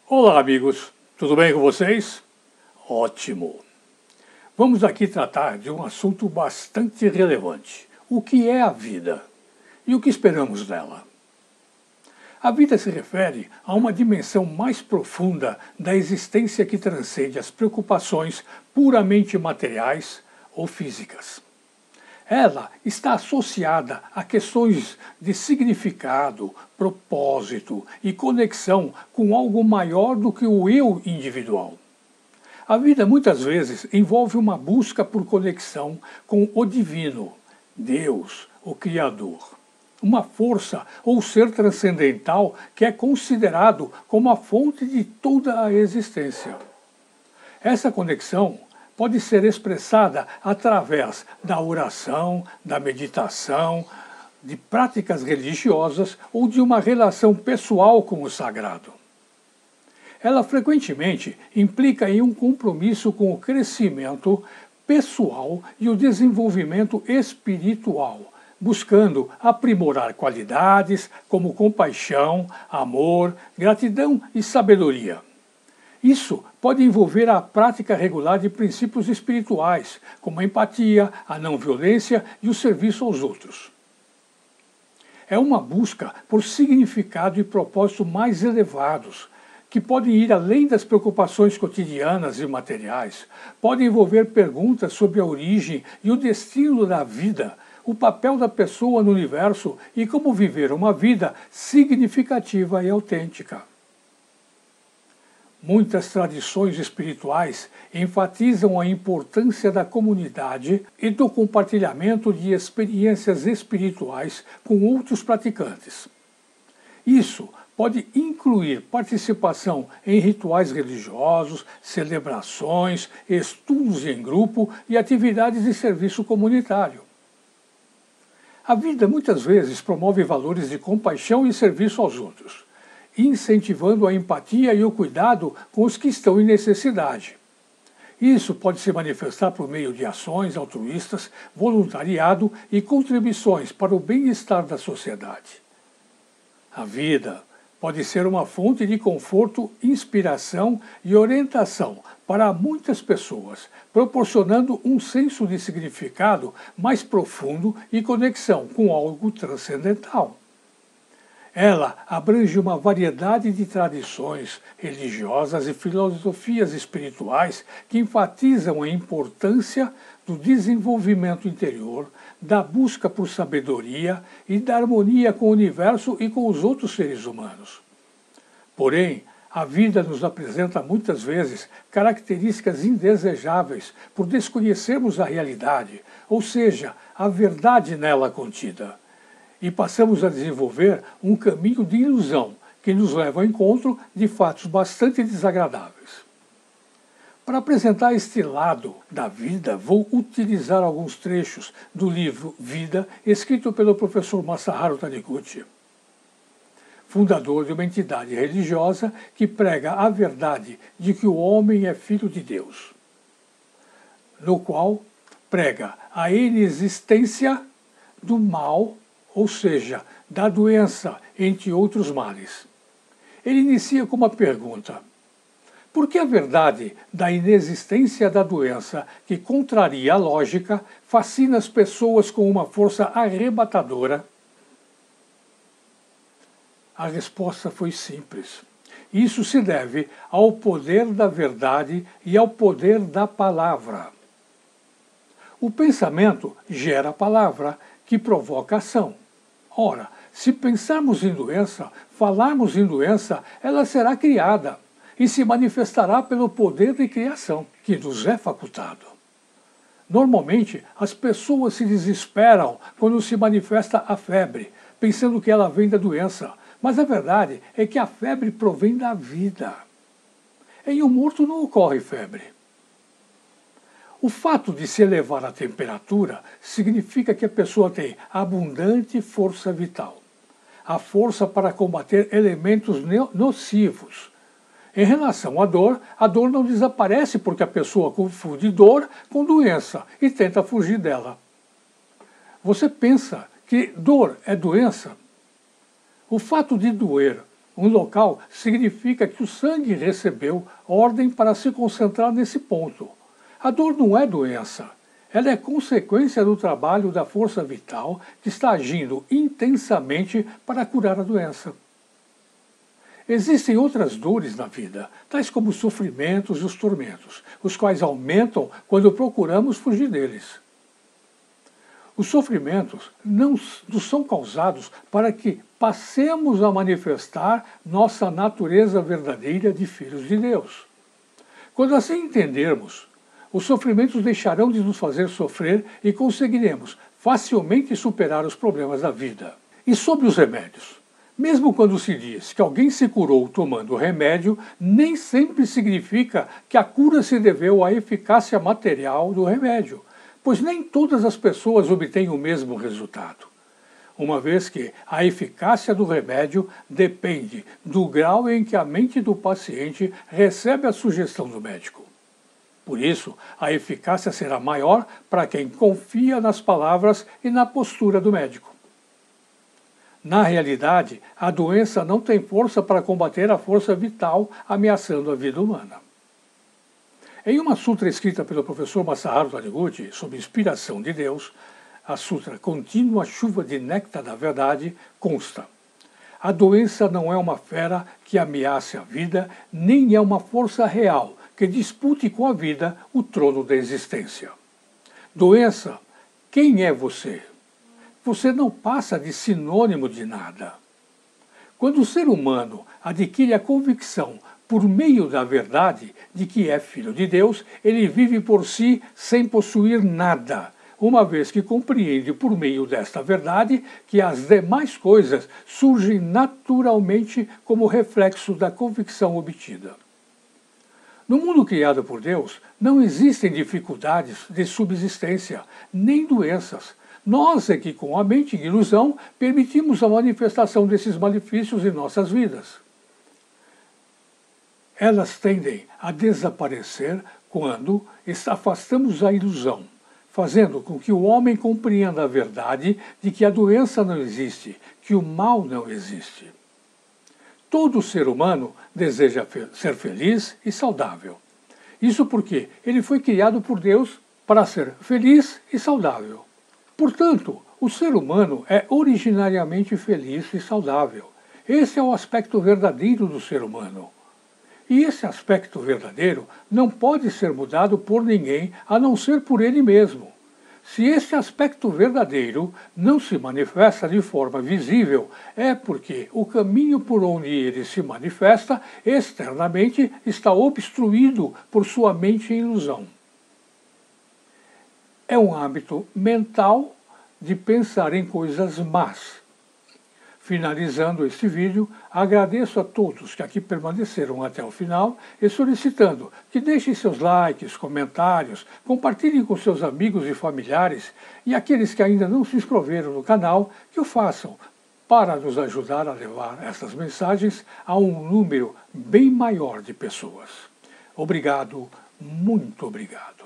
Olá, amigos. Tudo bem com vocês? Ótimo. Vamos aqui tratar de um assunto bastante relevante. O que é a vida? E o que esperamos dela? A vida se refere a uma dimensão mais profunda da existência que transcende as preocupações puramente materiais ou físicas. Ela está associada a questões de significado, propósito e conexão com algo maior do que o eu individual. A vida muitas vezes envolve uma busca por conexão com o divino, Deus, o Criador. Uma força ou ser transcendental que é considerado como a fonte de toda a existência. Essa conexão pode ser expressada através da oração, da meditação, de práticas religiosas ou de uma relação pessoal com o sagrado. Ela frequentemente implica em um compromisso com o crescimento pessoal e o desenvolvimento espiritual, buscando aprimorar qualidades como compaixão, amor, gratidão e sabedoria. Isso pode envolver a prática regular de princípios espirituais, como a empatia, a não violência e o serviço aos outros. É uma busca por significado e propósito mais elevados, que podem ir além das preocupações cotidianas e materiais, podem envolver perguntas sobre a origem e o destino da vida, o papel da pessoa no universo e como viver uma vida significativa e autêntica. Muitas tradições espirituais enfatizam a importância da comunidade e do compartilhamento de experiências espirituais com outros praticantes. Isso pode incluir participação em rituais religiosos, celebrações, estudos em grupo e atividades de serviço comunitário. A vida muitas vezes promove valores de compaixão e serviço aos outros, incentivando a empatia e o cuidado com os que estão em necessidade. Isso pode se manifestar por meio de ações altruístas, voluntariado e contribuições para o bem-estar da sociedade. A vida pode ser uma fonte de conforto, inspiração e orientação para muitas pessoas, proporcionando um senso de significado mais profundo e conexão com algo transcendental. Ela abrange uma variedade de tradições religiosas e filosofias espirituais que enfatizam a importância do desenvolvimento interior, da busca por sabedoria e da harmonia com o universo e com os outros seres humanos. Porém, a vida nos apresenta muitas vezes características indesejáveis por desconhecermos a realidade, ou seja, a verdade nela contida. E passamos a desenvolver um caminho de ilusão que nos leva ao encontro de fatos bastante desagradáveis. Para apresentar este lado da vida, vou utilizar alguns trechos do livro Vida, escrito pelo professor Masaharu Taniguchi, fundador de uma entidade religiosa que prega a verdade de que o homem é filho de Deus, no qual prega a inexistência do mal, ou seja, da doença, entre outros males. Ele inicia com uma pergunta: por que a verdade da inexistência da doença, que contraria a lógica, fascina as pessoas com uma força arrebatadora? A resposta foi simples. Isso se deve ao poder da verdade e ao poder da palavra. O pensamento gera a palavra, que provoca ação. Ora, se pensarmos em doença, falarmos em doença, ela será criada e se manifestará pelo poder de criação, que nos é facultado. Normalmente, as pessoas se desesperam quando se manifesta a febre, pensando que ela vem da doença, mas a verdade é que a febre provém da vida. Em um morto não ocorre febre. O fato de se elevar a temperatura significa que a pessoa tem abundante força vital, a força para combater elementos nocivos. Em relação à dor, a dor não desaparece porque a pessoa confunde dor com doença e tenta fugir dela. Você pensa que dor é doença? O fato de doer Um local significa que o sangue recebeu ordem para se concentrar nesse ponto. A dor não é doença. Ela é consequência do trabalho da força vital que está agindo intensamente para curar a doença. Existem outras dores na vida, tais como os sofrimentos e os tormentos, os quais aumentam quando procuramos fugir deles. Os sofrimentos não são causados para que passemos a manifestar nossa natureza verdadeira de filhos de Deus. Quando assim entendermos, os sofrimentos deixarão de nos fazer sofrer e conseguiremos facilmente superar os problemas da vida. E sobre os remédios? Mesmo quando se diz que alguém se curou tomando remédio, nem sempre significa que a cura se deveu à eficácia material do remédio, pois nem todas as pessoas obtêm o mesmo resultado, uma vez que a eficácia do remédio depende do grau em que a mente do paciente recebe a sugestão do médico. Por isso, a eficácia será maior para quem confia nas palavras e na postura do médico. Na realidade, a doença não tem força para combater a força vital ameaçando a vida humana. Em uma sutra escrita pelo professor Masaharu Taniguchi, sob inspiração de Deus, a sutra Contínua Chuva de Néctar da Verdade, consta: a doença não é uma fera que ameace a vida, nem é uma força real que dispute com a vida o trono da existência. Doença, quem é você? Você não passa de sinônimo de nada. Quando o ser humano adquire a convicção por meio da verdade de que é filho de Deus, ele vive por si sem possuir nada, uma vez que compreende por meio desta verdade que as demais coisas surgem naturalmente como reflexo da convicção obtida. No mundo criado por Deus, não existem dificuldades de subsistência, nem doenças. Nós é que, com a mente em ilusão, permitimos a manifestação desses malefícios em nossas vidas. Elas tendem a desaparecer quando afastamos a ilusão, fazendo com que o homem compreenda a verdade de que a doença não existe, que o mal não existe. Todo ser humano deseja ser feliz e saudável. Isso porque ele foi criado por Deus para ser feliz e saudável. Portanto, o ser humano é originariamente feliz e saudável. Esse é o aspecto verdadeiro do ser humano. E esse aspecto verdadeiro não pode ser mudado por ninguém a não ser por ele mesmo. Se esse aspecto verdadeiro não se manifesta de forma visível, é porque o caminho por onde ele se manifesta externamente está obstruído por sua mente em ilusão. É um hábito mental de pensar em coisas más. Finalizando este vídeo, agradeço a todos que aqui permaneceram até o final e solicitando que deixem seus likes, comentários, compartilhem com seus amigos e familiares e aqueles que ainda não se inscreveram no canal, que o façam para nos ajudar a levar essas mensagens a um número bem maior de pessoas. Obrigado, muito obrigado.